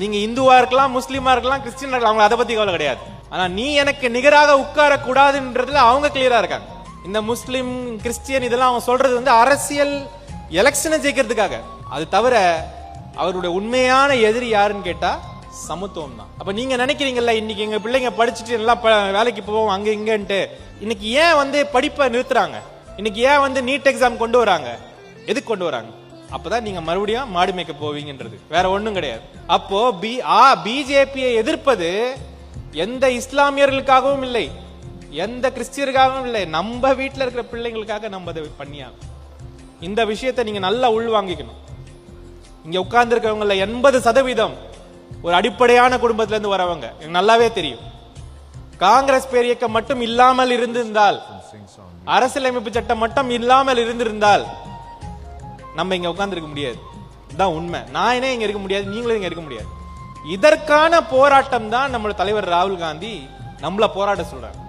நீங்க இந்துவா இருக்கலாம், முஸ்லீமா இருக்கலாம், கிறிஸ்டியனா இருக்கலாம், அவங்க அதை பத்தி கவலை கிடையாது. ஆனா நீ எனக்கு நிகராக உட்கார கூடாதுன்றதுல அவங்க கிளியரா இருக்காங்க. இந்த முஸ்லிம் கிறிஸ்டியன் இதெல்லாம் அவங்க சொல்றது வந்து அரசியல் எலெக்ஷனை ஜெயிக்கிறதுக்காக. அது தவிர அவருடைய உண்மையான எதிரி யாருன்னு கேட்டா சமத்துவம் தான். அப்ப நீங்க நினைக்கிறீங்கல்ல இன்னைக்கு எங்க பிள்ளைங்க படிச்சுட்டு எல்லாம் வேலைக்கு போவோம் அங்க இங்கன்ட்டு, இன்னைக்கு ஏன் வந்து படிப்பை நிறுத்துறாங்க? இன்னைக்கு ஏன் வந்து நீட் எக்ஸாம் கொண்டு வராங்க? எதுக்கு கொண்டு வராங்க? அப்பதான் நீங்க மறுபடியும் மாடு மேய்க்க போவீங்கன்றது, வேற ஒண்ணும் கிடையாது. அப்போ பிஜேபியை எதிர்ப்பது எந்த இஸ்லாமியர்களுக்காகவும் இல்லை, எந்த கிறிஸ்டியருக்காகவும் இல்லை, நம்ம வீட்டில் இருக்கிற பிள்ளைங்களுக்காக நம்ம அதை பண்ணியாகும். இந்த விஷயத்தை நீங்க நல்லா உள்வாங்கிக்கணும். இங்க உட்கார்ந்து இருக்கிறவங்கள 80% ஒரு அடிப்படையான குடும்பத்தில இருந்து வரவங்க, எனக்கு நல்லாவே தெரியும். காங்கிரஸ் பேரியக்கம் மட்டும் இல்லாமல் இருந்திருந்தால், அரசியலமைப்பு சட்டம் மட்டும் இல்லாமல் இருந்திருந்தால் நம்ம இங்க உட்கார்ந்து இருக்க முடியாது. இதுதான் உண்மை. நான் இங்க இருக்க முடியாது, நீங்களும் இங்க இருக்க முடியாது. இதற்கான போராட்டம் தான் நம்மளோட தலைவர் ராகுல் காந்தி நம்மள போராட்ட சொல்றாங்க.